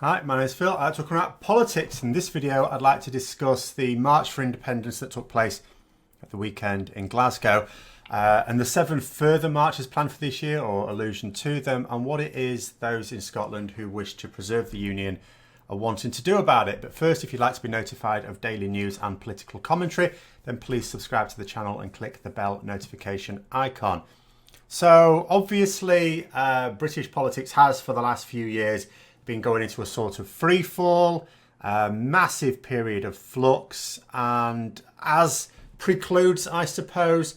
Hi, my name is Phil. I'm talking about politics. In this video, I'd like to discuss the March for Independence that took place at the weekend in Glasgow and the 7 further marches planned for this year, or allusion to them, and what it is those in Scotland who wish to preserve the Union are wanting to do about it. But first, if you'd like to be notified of daily news and political commentary, then please subscribe to the channel and click the bell notification icon. So obviously, British politics has for the last few years been going into a sort of free fall, massive period of flux, and as precludes, I suppose,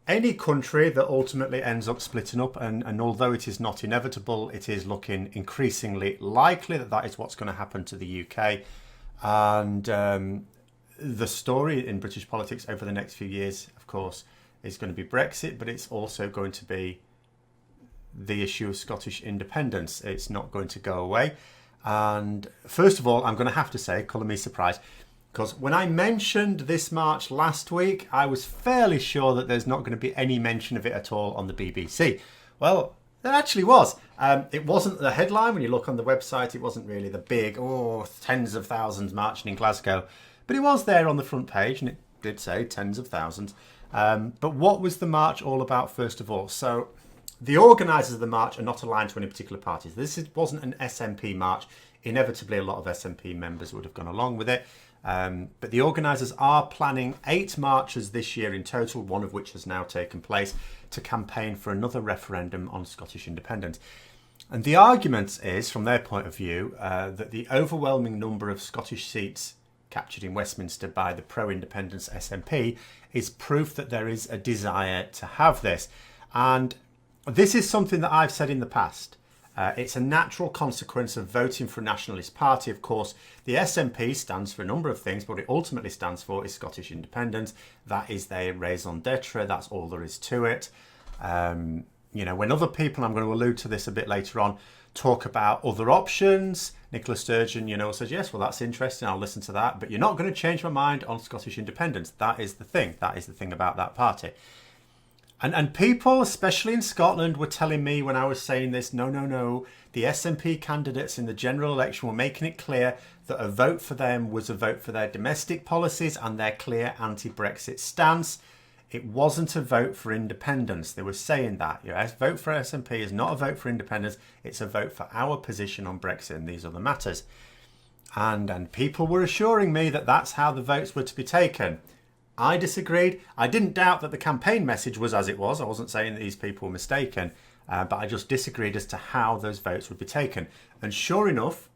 any country that ultimately ends up splitting up. And although it is not inevitable, it is looking increasingly likely that that is what's going to happen to the UK. And the story in British politics over the next few years, of course, is going to be Brexit, but it's also going to be the issue of Scottish independence. It's not going to go away. And first of all, I'm going to have to say, colour me surprised, because when I mentioned this march last week, I was fairly sure that there's not going to be any mention of it at all on the BBC. Well, there actually was. It wasn't the headline. When you look on the website, it wasn't really the big, tens of thousands marching in Glasgow. But it was there on the front page, and it did say tens of thousands. But what was the march all about, first of all? So the organisers of the march are not aligned to any particular parties. This wasn't an SNP march. Inevitably, a lot of SNP members would have gone along with it. But the organisers are planning 8 marches this year in total, one of which has now taken place, to campaign for another referendum on Scottish independence. And the argument is, from their point of view, that the overwhelming number of Scottish seats captured in Westminster by the pro-independence SNP is proof that there is a desire to have this. And this is something that I've said in the past. It's a natural consequence of voting for a nationalist party. Of course, the SNP stands for a number of things, but what it ultimately stands for is Scottish independence. That is their raison d'etre. That's all there is to it. When other people, I'm going to allude to this a bit later on, talk about other options, Nicola Sturgeon, says, yes, well, that's interesting. I'll listen to that. But you're not going to change my mind on Scottish independence. That is the thing. That is the thing about that party. And people, especially in Scotland, were telling me when I was saying this, no, the SNP candidates in the general election were making it clear that a vote for them was a vote for their domestic policies and their clear anti-Brexit stance. It wasn't a vote for independence. They were saying that. Your vote for SNP is not a vote for independence. It's a vote for our position on Brexit and these other matters. And people were assuring me that that's how the votes were to be taken. I disagreed. I didn't doubt that the campaign message was as it was. I wasn't saying that these people were mistaken, but I just disagreed as to how those votes would be taken. And sure enough,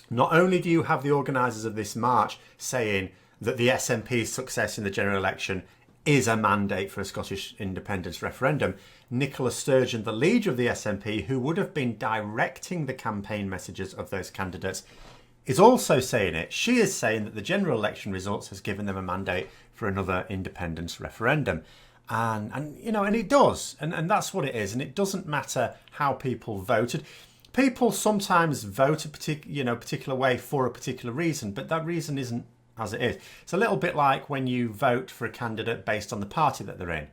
not only do you have the organisers of this march saying that the SNP's success in the general election is a mandate for a Scottish independence referendum, Nicola Sturgeon, the leader of the SNP, who would have been directing the campaign messages of those candidates, is also saying it. She is saying that the general election results has given them a mandate for another independence referendum. And it does. And that's what it is. And it doesn't matter how people voted. People sometimes vote a particular way for a particular reason, but that reason isn't as it is. It's a little bit like when you vote for a candidate based on the party that they're in.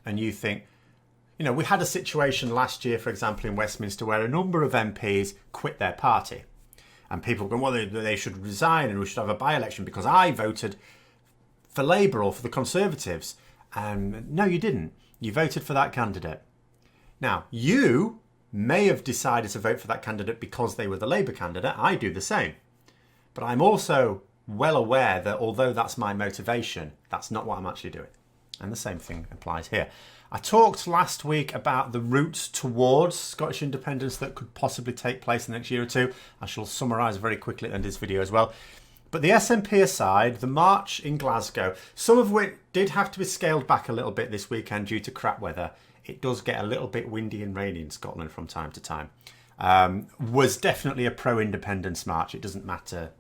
And you think, we had a situation last year, for example, in Westminster, where a number of MPs quit their party. And people go, well, they should resign and we should have a by-election because I voted for Labour or for the Conservatives. No, you didn't. You voted for that candidate. Now, you may have decided to vote for that candidate because they were the Labour candidate. I do the same. But I'm also well aware that although that's my motivation, that's not what I'm actually doing. And the same thing applies here. I talked last week about the routes towards Scottish independence that could possibly take place in the next year or two. I shall summarise very quickly in this video as well. But the SNP aside, the march in Glasgow, some of which did have to be scaled back a little bit this weekend due to crap weather. It does get a little bit windy and rainy in Scotland from time to time. Was definitely a pro-independence march. It doesn't matter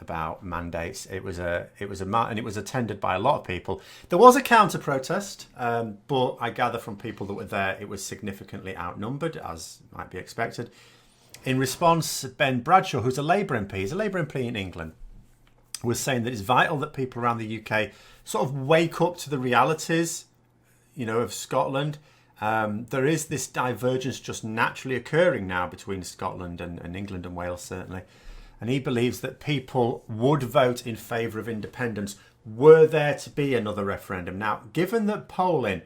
about mandates. It was and it was attended by a lot of people. There was a counter protest, but I gather from people that were there, it was significantly outnumbered, as might be expected. In response, Ben Bradshaw, who's a Labour MP, he's a Labour MP in England, was saying that it's vital that people around the UK sort of wake up to the realities, of Scotland, There is this divergence just naturally occurring now between Scotland and England and Wales, certainly. And he believes that people would vote in favour of independence were there to be another referendum. Now, given that polling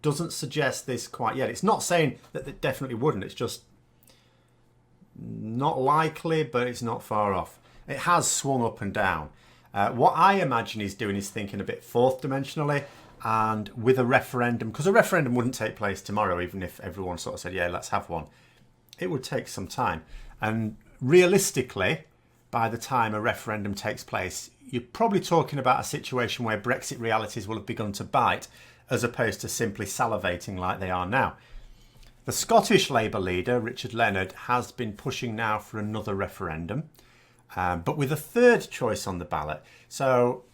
doesn't suggest this quite yet, it's not saying that it definitely wouldn't. It's just not likely, but it's not far off. It has swung up and down. What I imagine he's doing is thinking a bit fourth dimensionally, and with a referendum, because a referendum wouldn't take place tomorrow, even if everyone sort of said, yeah, let's have one. It would take some time. And realistically, by the time a referendum takes place, you're probably talking about a situation where Brexit realities will have begun to bite, as opposed to simply salivating like they are now. The Scottish Labour leader, Richard Leonard, has been pushing now for another referendum, but with a third choice on the ballot. So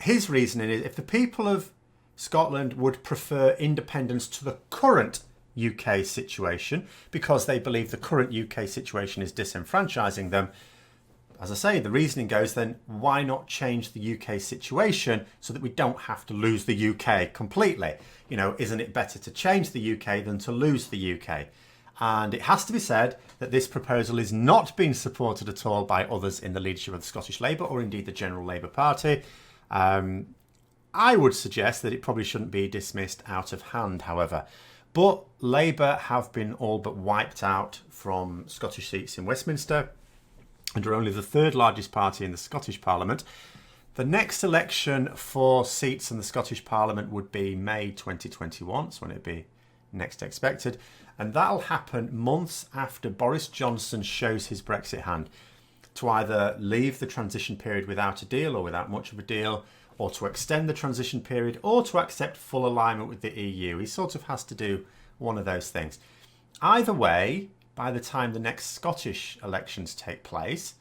his reasoning is if the people of Scotland would prefer independence to the current UK situation, because they believe the current UK situation is disenfranchising them, as I say, the reasoning goes, then why not change the UK situation so that we don't have to lose the UK completely? You know, isn't it better to change the UK than to lose the UK? And it has to be said that this proposal is not being supported at all by others in the leadership of the Scottish Labour or indeed the General Labour Party. I would suggest that it probably shouldn't be dismissed out of hand, however. But Labour have been all but wiped out from Scottish seats in Westminster, and are only the third largest party in the Scottish Parliament. The next election for seats in the Scottish Parliament would be May 2021, that's when it'd be next expected. And that'll happen months after Boris Johnson shows his Brexit hand, to either leave the transition period without a deal or without much of a deal, or to extend the transition period, or to accept full alignment with the EU. He sort of has to do one of those things. Either way, by the time the next Scottish elections take place,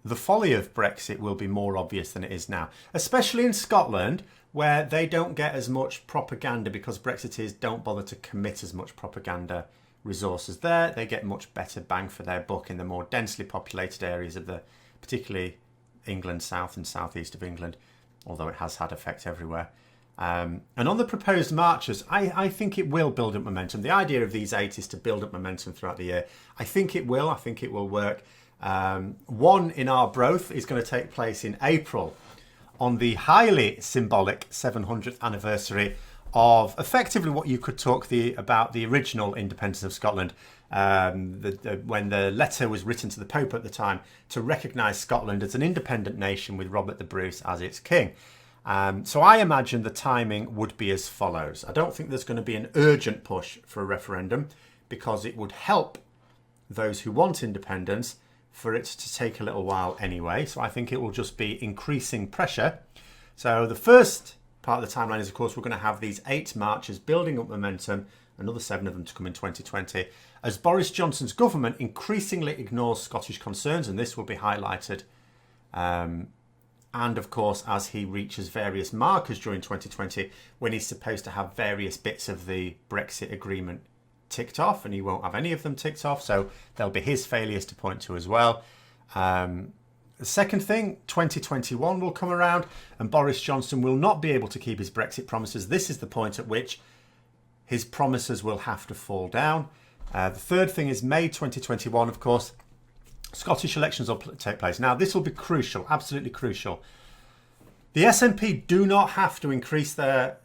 the folly of Brexit will be more obvious than it is now, especially in Scotland, where they don't get as much propaganda because Brexiteers don't bother to commit as much propaganda resources there. They get much better bang for their buck in the more densely populated areas of the, particularly England, south and southeast of England, although it has had effect everywhere. And on the proposed marches, I think it will build up momentum. The idea of these 8 is to build up momentum throughout the year. I think it will. I think it will work. One in Arbroath is going to take place in April on the highly symbolic 700th anniversary of effectively what you could talk about the original independence of Scotland, when the letter was written to the Pope at the time to recognise Scotland as an independent nation with Robert the Bruce as its king. So I imagine the timing would be as follows. I don't think there's going to be an urgent push for a referendum, because it would help those who want independence for it to take a little while anyway. So I think it will just be increasing pressure. So the first part of the timeline is, of course, we're going to have these 8 marches building up momentum, another 7 of them to come in 2020, as Boris Johnson's government increasingly ignores Scottish concerns, and this will be highlighted. And of course, as he reaches various markers during 2020, when he's supposed to have various bits of the Brexit agreement ticked off, and he won't have any of them ticked off, so there'll be his failures to point to as well. The second thing, 2021 will come around, and Boris Johnson will not be able to keep his Brexit promises. This is the point at which his promises will have to fall down. The third thing is May 2021, of course. Scottish elections will take place. Now, this will be crucial, absolutely crucial. The SNP do not have to increase their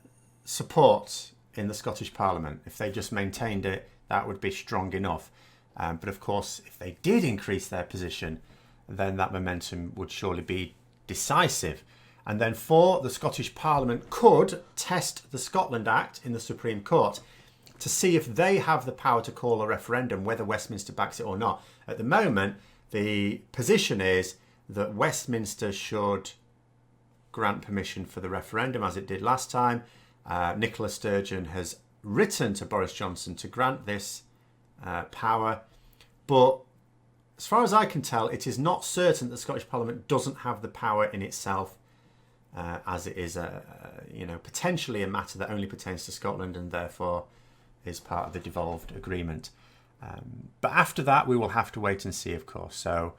support in the Scottish Parliament. If they just maintained it, that would be strong enough. But of course, if they did increase their position, then that momentum would surely be decisive. And then 4, the Scottish Parliament could test the Scotland Act in the Supreme Court to see if they have the power to call a referendum, whether Westminster backs it or not. At the moment, the position is that Westminster should grant permission for the referendum, as it did last time. Nicola Sturgeon has written to Boris Johnson to grant this power. But as far as I can tell, it is not certain that the Scottish Parliament doesn't have the power in itself, as it is potentially a matter that only pertains to Scotland and therefore is part of the devolved agreement. But after that, we will have to wait and see, of course. So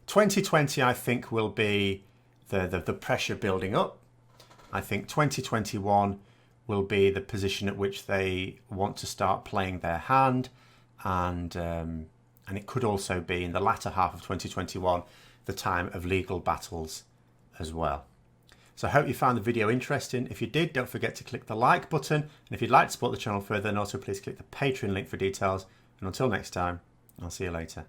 2020, I think, will be the pressure building up. I think 2021 will be the position at which they want to start playing their hand, and it could also be in the latter half of 2021 the time of legal battles as well. So I hope you found the video interesting. If you did, don't forget to click the like button, and if you'd like to support the channel further, then also please click the Patreon link for details. And until next time, I'll see you later.